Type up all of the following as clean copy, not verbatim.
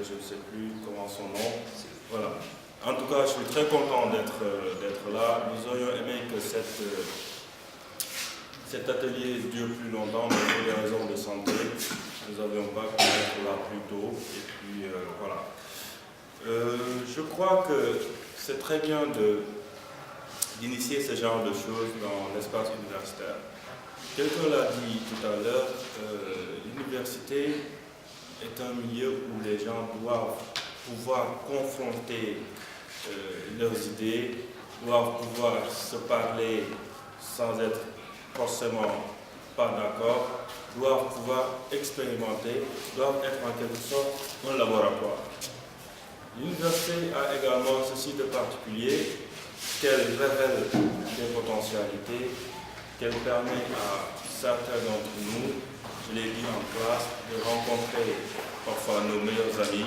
je ne sais plus comment son nom. Voilà. En tout cas, je suis très content d'être là. Nous aurions aimé que cet atelier dure plus longtemps, mais pour des raisons de santé, nous n'avions pas pu être là plus tôt. Et puis, voilà. Je crois que c'est très bien d'initier ce genre de choses dans l'espace universitaire. Quelqu'un l'a dit tout à l'heure, l'université est un milieu où les gens doivent pouvoir confronter leurs idées, doivent pouvoir se parler sans être forcément pas d'accord, doivent pouvoir expérimenter, doivent être en quelque sorte un laboratoire. L'université a également ceci de particulier qu'elle révèle des potentialités, qu'elle permet à certains d'entre nous, je l'ai dit en classe, de rencontrer parfois nos meilleurs amis,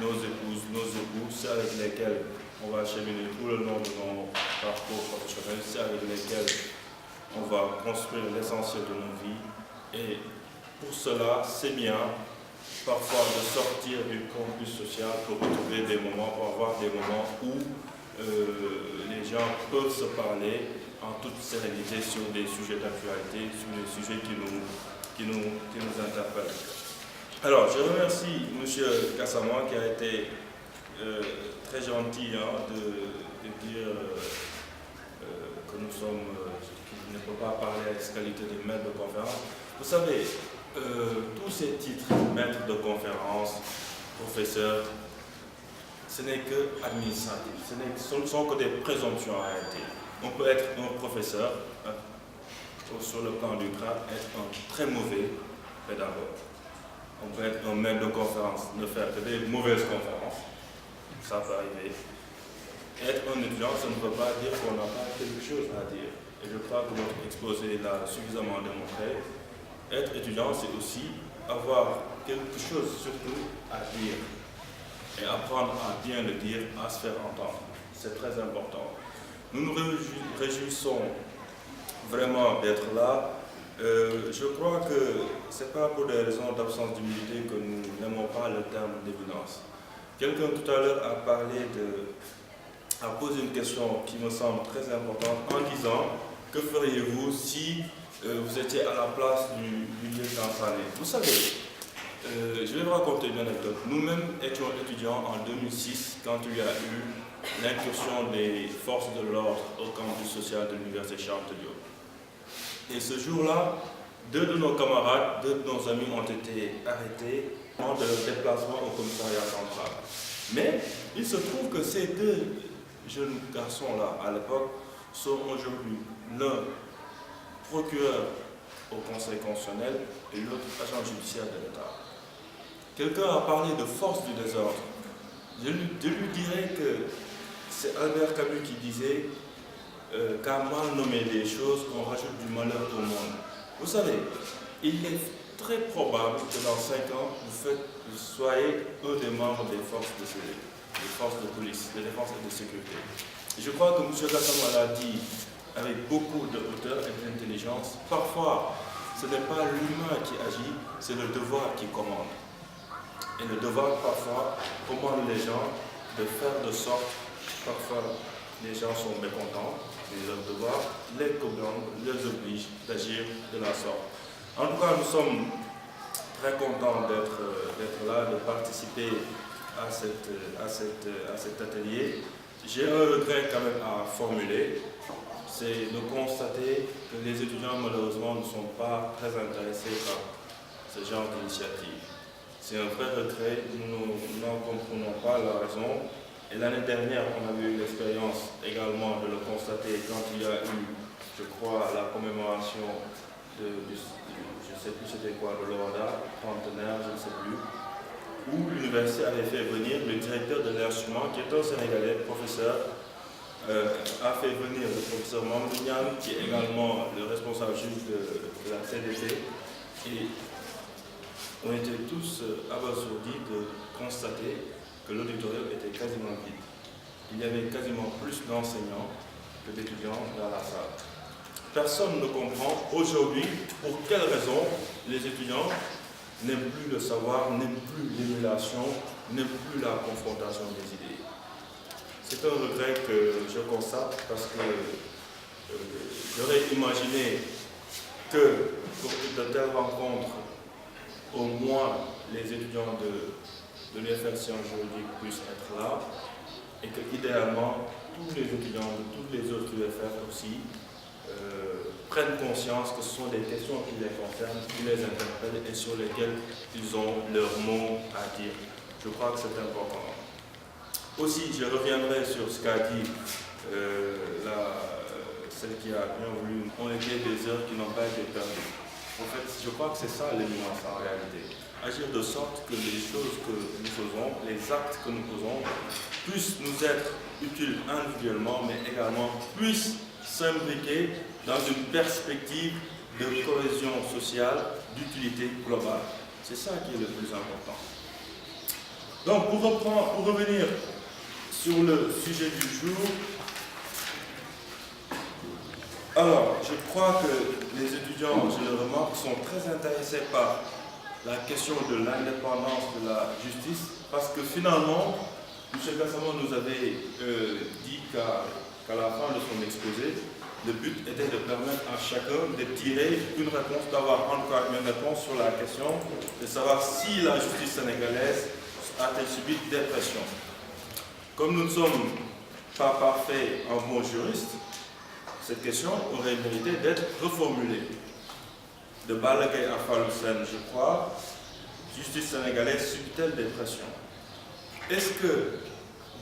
nos épouses, nos époux, ceux avec lesquels on va cheminer tout le long de nos parcours professionnels, ceux avec lesquels on va construire l'essentiel de nos vies. Et pour cela, c'est bien parfois de sortir du campus social pour retrouver des moments, pour avoir des moments où les gens peuvent se parler en toute sérénité sur des sujets d'actualité, sur des sujets qui nous interpellent. Alors, je remercie M. Kassaman qui a été très gentil de dire que nous sommes, qu'il ne peut pas parler à la qualité de maître de conférence. Vous savez, tous ces titres, maître de conférence, professeur, ce n'est que administratif, ce ne sont que des présomptions en réalité. On peut être un professeur, sur le plan du grade, être un très mauvais pédagogue. On peut être un maître de conférence, ne faire que des mauvaises conférences, ça peut arriver. Être un étudiant, ça ne veut pas dire qu'on n'a pas quelque chose à dire. Et je crois que votre exposé l'a suffisamment démontré. Être étudiant, c'est aussi avoir quelque chose surtout à dire. Et apprendre à bien le dire, à se faire entendre. C'est très important. Nous nous réjouissons vraiment d'être là. Je crois que ce n'est pas pour des raisons d'absence d'humilité que nous n'aimons pas le terme d'évidence. Quelqu'un tout à l'heure a posé une question qui me semble très importante en disant « Que feriez-vous si vous étiez à la place du lieutenant Sané ?» Vous savez, je vais vous raconter une anecdote. Nous-mêmes étions étudiants en 2006 quand il y a eu l'incursion des forces de l'ordre au campus social de l'université Charles de Gaulle. Et ce jour-là, deux de nos camarades, deux de nos amis ont été arrêtés lors de leur déplacement au commissariat central. Mais il se trouve que ces deux jeunes garçons-là, à l'époque, sont aujourd'hui l'un procureur au Conseil constitutionnel et l'autre agent judiciaire de l'État. Quelqu'un a parlé de force du désordre. Je lui dirais que c'est Albert Camus qui disait qu'à mal nommer les choses, on rajoute du malheur au monde. Vous savez, il est très probable que dans 5 ans, vous soyez un des membres des forces de police, de défense et de sécurité. Et je crois que M. Kassaman l'a dit avec beaucoup de hauteur et d'intelligence. Parfois, ce n'est pas l'humain qui agit, c'est le devoir qui commande. Et le devoir, parfois, commande les gens de faire de sorte, parfois, les gens sont mécontents, mais leur devoir les commande, les oblige d'agir de la sorte. En tout cas, nous sommes très contents d'être là, de participer à cet atelier. J'ai un regret quand même à formuler, c'est de constater que les étudiants, malheureusement, ne sont pas très intéressés par ce genre d'initiative. C'est un vrai regret, nous n'en comprenons pas la raison. Et l'année dernière, on avait eu l'expérience également de le constater quand il y a eu, je crois, la commémoration je ne sais plus c'était quoi, de l'ORDA, trentenaire, je ne sais plus, où l'université avait fait venir le directeur de l'instrument, qui est un Sénégalais, professeur, a fait venir le professeur Mamadou Niane, qui est également le responsable juge de la CDC, et on était tous abasourdis de constater que l'auditorium était quasiment vide. Il y avait quasiment plus d'enseignants que d'étudiants dans la salle. Personne ne comprend aujourd'hui pour quelles raisons les étudiants n'aiment plus le savoir, n'aiment plus l'émulation, n'est plus la confrontation des idées. C'est un regret que je constate parce que j'aurais imaginé que pour de telles rencontres, au moins les étudiants de l'UFR Sciences Juridiques puissent être là et que idéalement tous les étudiants de toutes les autres UFR aussi prennent conscience que ce sont des questions qui les concernent, qui les interpellent et sur lesquelles ils ont leur mot à dire. Je crois que c'est important. Aussi, je reviendrai sur ce qu'a dit celle qui a bien voulu. On était des heures qui n'ont pas été perdues. En fait, je crois que c'est ça l'éminence en réalité. Agir de sorte que les choses que nous faisons, les actes que nous faisons, puissent nous être utiles individuellement, mais également puissent s'imbriquer dans une perspective de cohésion sociale, d'utilité globale. C'est ça qui est le plus important. Donc, pour revenir sur le sujet du jour, alors, je crois que les étudiants, je le remarque, sont très intéressés par la question de l'indépendance de la justice, parce que finalement, M. Gassama nous avait dit qu'à la fin de son exposé, le but était de permettre à chacun de tirer une réponse, d'avoir encore une réponse sur la question de savoir si la justice sénégalaise a-t-elle subi des pressions. Comme nous ne sommes pas parfaits en bons juristes, cette question aurait mérité d'être reformulée. De Balla Gaye à Fallou Sène, je crois, justice sénégalaise subit-elle des pressions? Est-ce que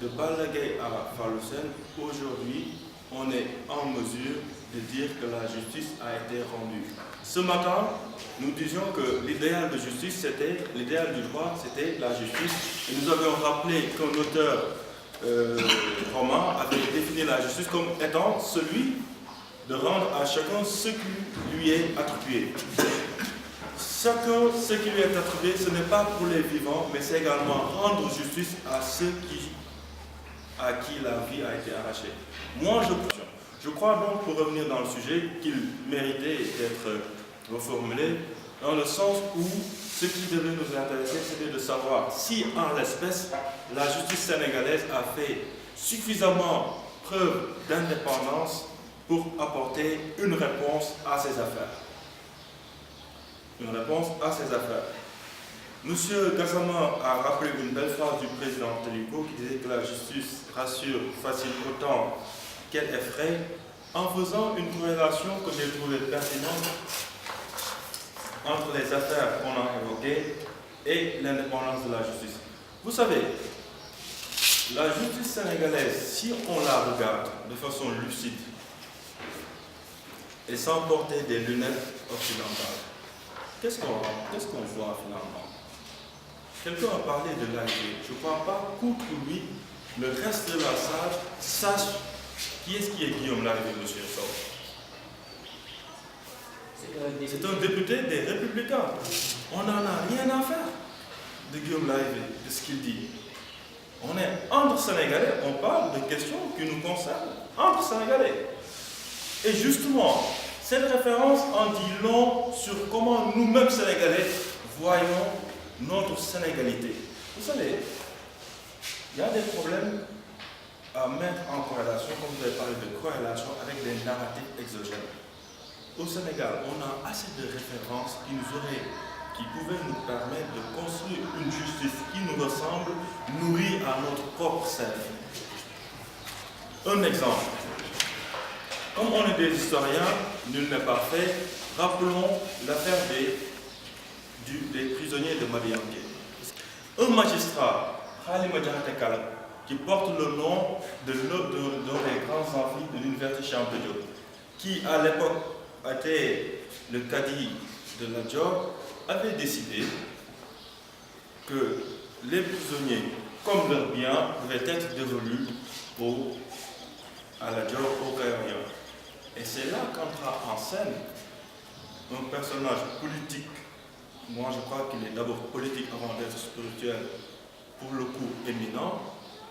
de Balla Gaye à Fallou Sène, aujourd'hui, on est en mesure de dire que la justice a été rendue? Ce matin, nous disions que l'idéal de justice, l'idéal du droit, c'était la justice. Et nous avions rappelé qu'un auteur roman avait défini la justice comme étant celui de rendre à chacun ce qui lui est attribué. Chacun, ce qui lui est attribué, ce n'est pas pour les vivants, mais c'est également rendre justice à ceux à qui la vie a été arrachée. Moi, je crois donc, pour revenir dans le sujet, qu'il méritait d'être reformulé, dans le sens où ce qui devait nous intéresser, c'était de savoir si, en l'espèce, la justice sénégalaise a fait suffisamment preuve d'indépendance pour apporter une réponse à ses affaires. Une réponse à ses affaires. Monsieur Gassama a rappelé une belle phrase du président Téliko qui disait que la justice rassure, facile autant qu'elle effraie, en faisant une corrélation que j'ai trouvée pertinente entre les affaires qu'on a évoquées et l'indépendance de la justice. Vous savez, la justice sénégalaise, si on la regarde de façon lucide et sans porter des lunettes occidentales, qu'est-ce qu'on voit finalement? Quelqu'un a parlé de l'AIG. Je ne crois pas qu'outre lui, le reste de la salle sache qui est Guillaume Larrivé, M. Sow. C'est un député des Républicains. On n'en a rien à faire de Guillaume Larrivé, de ce qu'il dit. On est entre Sénégalais, on parle de questions qui nous concernent entre Sénégalais. Et justement, cette référence en dit long sur comment nous-mêmes Sénégalais voyons notre sénégalité. Vous savez, il y a des problèmes à mettre en corrélation, comme vous avez parlé de corrélation, avec des narratifs exogènes. Au Sénégal, on a assez de références qui pouvaient nous permettre de construire une justice qui nous ressemble, nourrie à notre propre cerveau. Un exemple. Comme on est des historiens, nul n'est parfait, rappelons l'affaire des prisonniers de Madianké. Un magistrat, Halima Diakhaté Kala, qui porte le nom d'un des grands amphis de l'université Cheikh Anta Diop, qui à l'époque était le cadi de la Diop, avait décidé que les prisonniers, comme leurs biens, devaient être dévolus à la Diop, aux Caïriens. Et c'est là qu'entra en scène un personnage politique. Moi, je crois qu'il est d'abord politique avant d'être spirituel, pour le coup éminent,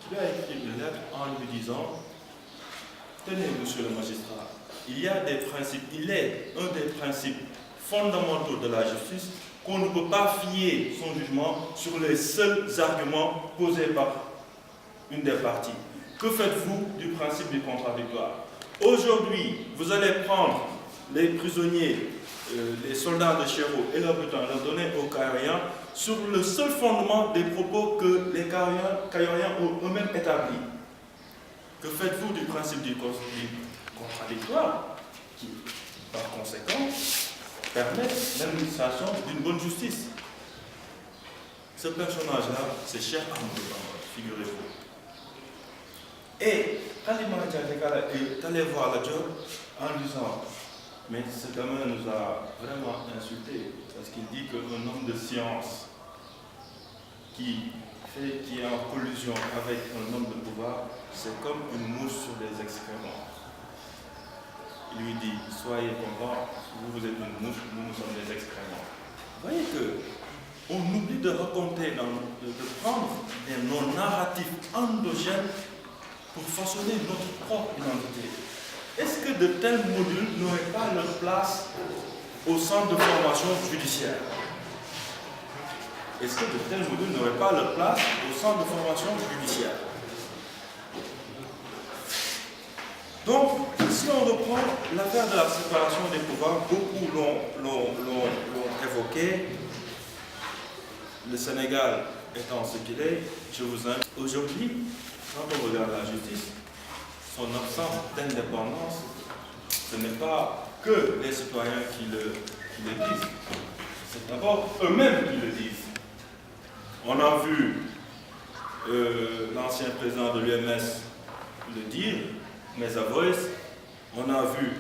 qui lui a écrit une lettre en lui disant: tenez, monsieur le magistrat, il y a des principes, il est un des principes fondamentaux de la justice qu'on ne peut pas fier son jugement sur les seuls arguments posés par une des parties. Que faites-vous du principe du contradictoire? Aujourd'hui, vous allez prendre les prisonniers, les soldats de Chéreau et leur butin, leur donner aux Kayoriens sur le seul fondement des propos que les Kayoriens ont eux-mêmes établis. Que faites-vous du principe du contradictoire qui, par conséquent, permet l'administration d'une bonne justice? Ce personnage-là, c'est cher à nous, figurez-vous. Et Kalima Djadekala est allé voir la Diop en disant, mais ce gamin nous a vraiment insultés, parce qu'il dit qu'un homme de science qui est en collusion avec un homme de pouvoir, c'est comme une mouche sur des excréments. Il lui dit, soyez contents, vous êtes une mouche, nous sommes des excréments. Vous voyez qu'on oublie de raconter, de prendre des non-narratifs endogènes pour façonner notre propre identité. Est-ce que de tels modules n'auraient pas leur place au centre de formation judiciaire? Est-ce que de tels modules n'auraient pas leur place au centre de formation judiciaire? Donc, si on reprend l'affaire de la séparation des pouvoirs, beaucoup l'ont évoqué. Le Sénégal étant ce qu'il est, je vous invite. Aujourd'hui, quand on regarde la justice, son absence d'indépendance, ce n'est pas que les citoyens qui le disent, c'est d'abord eux-mêmes qui le disent. On a vu l'ancien président de l'UMS le dire, Meza Voice. On a vu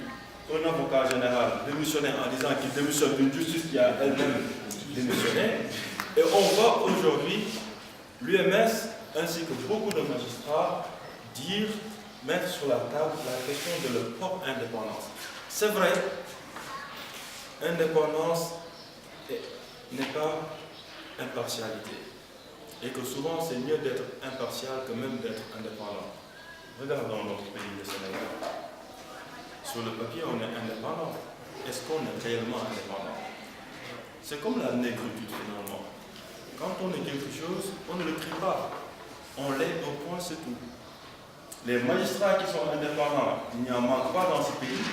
un avocat général démissionner en disant qu'il démissionne d'une justice qui a elle-même démissionné. Et on voit aujourd'hui l'UMS ainsi que beaucoup de magistrats mettre sur la table la question de leur propre indépendance. C'est vrai, indépendance n'est pas impartialité. Et que souvent c'est mieux d'être impartial que même d'être indépendant. Regardons notre pays, le Sénégal. Sur le papier, on est indépendant. Est-ce qu'on est réellement indépendant? C'est comme la négritude finalement. Quand on est quelque chose, on ne le crie pas. On l'est au point, c'est tout. Les magistrats qui sont indépendants, il n'y en manque pas dans ce pays.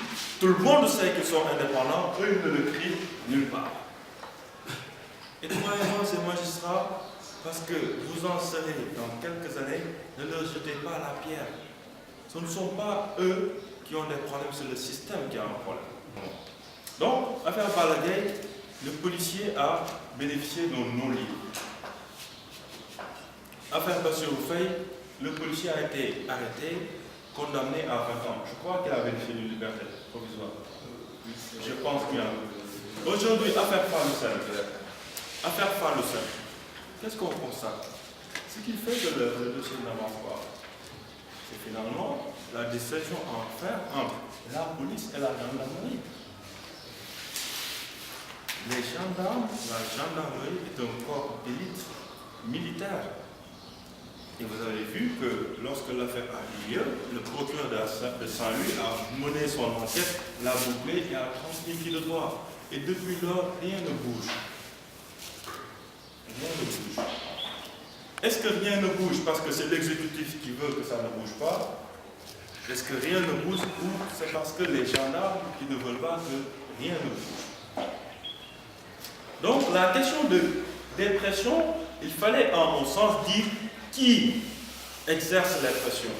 Tout le monde sait qu'ils sont indépendants, eux ils ne le crient nulle part. Et croyez-moi, ces magistrats, parce que vous en serez dans quelques années, ne leur jetez pas la pierre. Ce ne sont pas eux qui ont des problèmes, c'est le système qui a un problème. Donc, affaire Balaguer, le policier a bénéficié d'un non-lieu. Affaire Bassirou Faye, le policier a été arrêté, condamné à 20 ans. Je crois qu'il a bénéficié d'une liberté provisoire. Je pense bien. Aujourd'hui, affaire Fallou-Sen. Affaire Fallou-Sen. Qu'est-ce qu'on constate? Ce qui fait que le dossier n'avance pas, c'est finalement la décision à faire entre la police et la gendarmerie. Les gendarmes, la gendarmerie est un corps d'élite militaire. Et vous avez vu que lorsque l'affaire a eu lieu, le procureur de Saint-Louis a mené son enquête, l'a bouclé et a transmis qui de droit. Et depuis lors, rien ne bouge. Rien ne bouge. Est-ce que rien ne bouge parce que c'est l'exécutif qui veut que ça ne bouge pas? Est-ce que rien ne bouge ou c'est parce que les gendarmes qui ne veulent pas que rien ne bouge? Donc la question de dépression, il fallait en mon sens dire qui exerce la pression.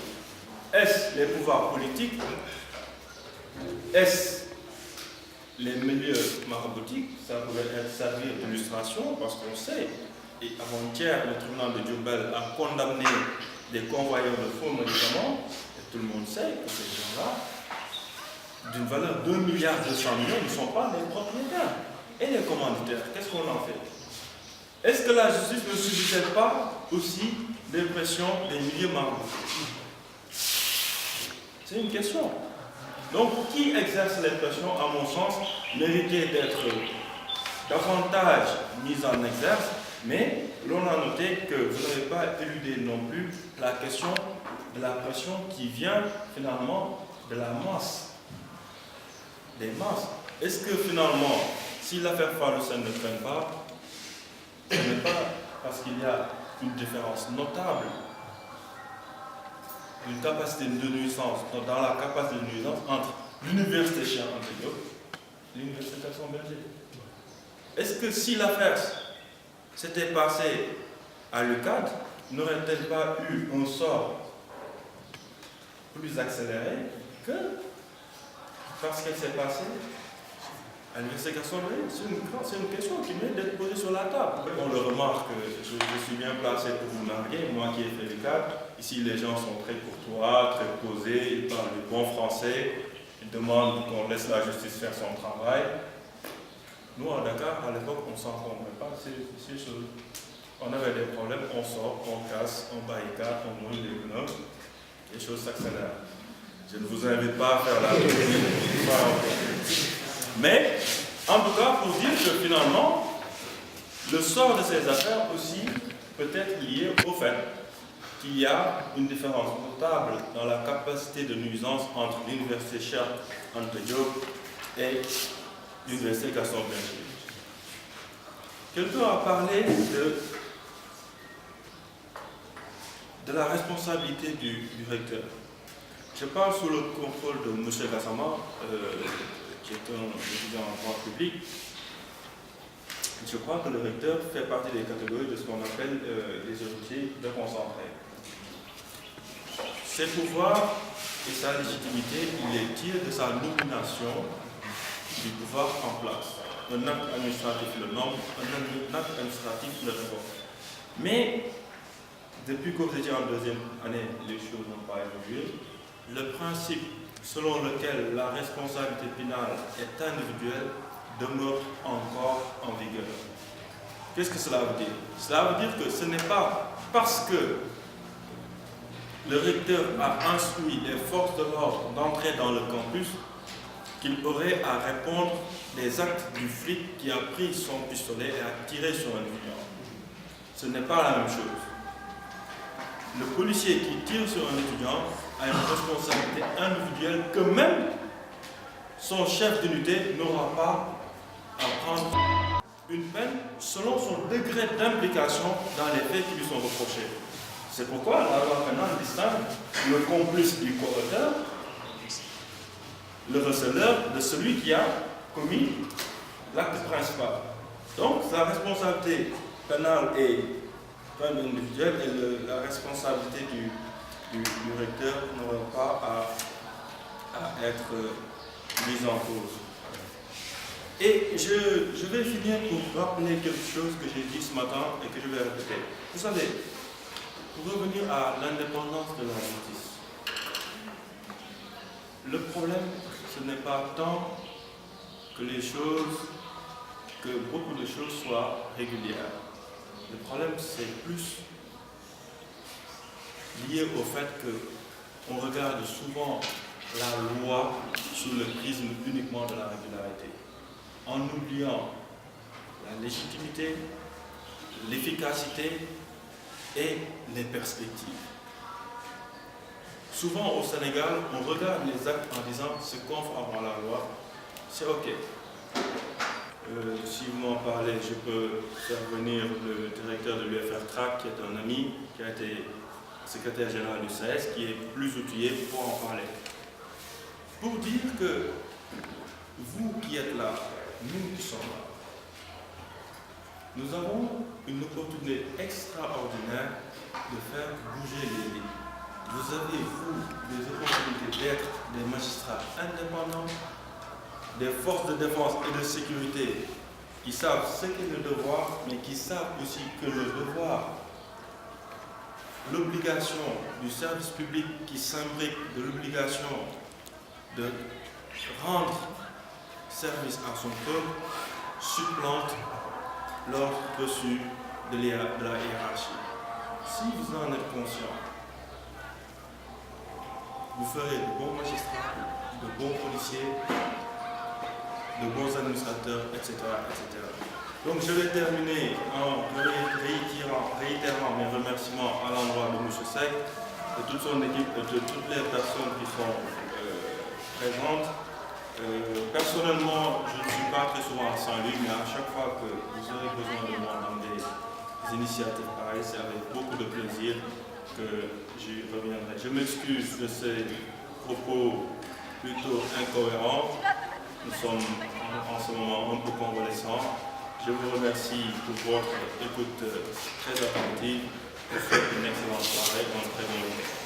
Est-ce les pouvoirs politiques? Est-ce les milieux maraboutiques? Ça pourrait servir d'illustration parce qu'on sait, et avant-hier, le tribunal de Diourbel a condamné des convoyeurs de faux médicaments, et tout le monde sait que ces gens-là, d'une valeur de 2,2 milliards, ne sont pas les propriétaires. Et les commanditaires, qu'est-ce qu'on en fait? Est-ce que la justice ne subit pas aussi des pressions des milieux marocains? C'est une question. Donc, qui exerce les pressions, à mon sens, méritait d'être davantage mis en exergue, mais l'on a noté que vous n'avez pas éludé non plus la question de la pression qui vient finalement de la masse. Des masses. Est-ce que finalement, si l'affaire Fallou-Sen ne traîne pas, Ce n'est pas parce qu'il y a une différence notable, une capacité de nuisance, dans la capacité de nuisance entre l'université Cheikh Anta Diop et l'université Gaston Berger. Est-ce que si l'affaire s'était passée à l'UCAD, n'aurait-elle pas eu un sort plus accéléré que parce qu'elle s'est passée à l'université Gaston Berger? C'est une question qui mérite d'être posée sur la table. On le remarque, je suis bien placé pour vous narguer, moi qui ai fait l'UCAD. Ici, les gens sont très courtois, très posés, ils parlent du bon français, ils demandent qu'on laisse la justice faire son travail. Nous, à Dakar, à l'époque, on ne s'encombrait pas de ces choses. On avait des problèmes, on sort, on casse, on barricade, on mouille les pneus, les choses s'accélèrent. Je ne vous invite pas à faire la mais, en tout cas, pour dire que finalement, le sort de ces affaires aussi peut être lié au fait qu'il y a une différence notable dans la capacité de nuisance entre l'université Cheikh Anta Diop et l'université Gaston Berger. Quelqu'un a parlé de la responsabilité du recteur. Je parle sous le contrôle de M. Gassama, qui est un étudiant en droit public. Je crois que le recteur fait partie des catégories de ce qu'on appelle les héritiers de concentrés. Ses pouvoirs et sa légitimité, il les tire de sa nomination du pouvoir en place. Un acte administratif le nomme, un acte administratif le révoque. Mais, depuis que vous étiez en deuxième année, les choses n'ont pas évolué. Le principe selon lequel la responsabilité pénale est individuelle demeure encore en vigueur. Qu'est-ce que cela veut dire? Cela veut dire que ce n'est pas parce que le recteur a instruit les forces de l'ordre d'entrer dans le campus qu'il aurait à répondre des actes du flic qui a pris son pistolet et a tiré sur un étudiant. Ce n'est pas la même chose. Le policier qui tire sur un étudiant a une responsabilité individuelle que même son chef d'unité n'aura pas à prendre une peine selon son degré d'implication dans les faits qui lui sont reprochés. C'est pourquoi la loi pénale distingue le complice du coauteur, le receleur, de celui qui a commis l'acte principal. Donc, la responsabilité pénale et individuelle et la responsabilité du recteur n'aura pas à être mise en cause. Et je vais finir pour rappeler quelque chose que j'ai dit ce matin et que je vais répéter. Vous savez, pour revenir à l'indépendance de la justice, le problème, ce n'est pas tant que beaucoup de choses soient régulières. Le problème, c'est plus lié au fait qu'on regarde souvent la loi sous le prisme uniquement de la régularité, en oubliant la légitimité, l'efficacité et les perspectives. Souvent au Sénégal, on regarde les actes en disant c'est conforme à la loi, c'est ok. Si vous m'en parlez, je peux faire venir le directeur de l'UFR TRAC, qui est un ami, qui a été secrétaire général du CS, qui est plus outillé pour en parler. Pour dire que vous qui êtes là, nous qui sommes là, nous avons une opportunité extraordinaire de faire bouger les lignes. Vous avez, vous, des opportunités d'être des magistrats indépendants, des forces de défense et de sécurité qui savent ce qu'est le devoir, mais qui savent aussi que le devoir, l'obligation du service public qui s'imbrique de l'obligation de rendre service à son peuple, supplante l'ordre reçu de la hiérarchie. Si vous en êtes conscient, vous ferez de bons magistrats, de bons policiers, de bons administrateurs, etc., etc. Donc je vais terminer en réitérant mes remerciements à l'endroit de M. Seck, de toute son équipe et de toutes les personnes qui sont présentes. Personnellement, je ne suis pas très souvent à Saint-Louis, mais à chaque fois que vous aurez besoin de moi dans des initiatives pareilles, c'est avec beaucoup de plaisir que j'y reviendrai. Je m'excuse de ces propos plutôt incohérents. Nous sommes en ce moment un peu convalescents. Je vous remercie pour votre écoute très attentive. Je vous souhaite une excellente soirée et une très bonne journée.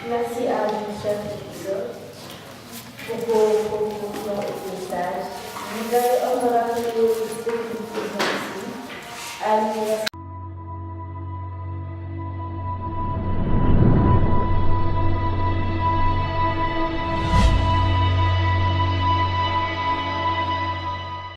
Merci à l'administration épisode pour vos propositions et messages. Nous allons honorer le dispositif ici à l'université.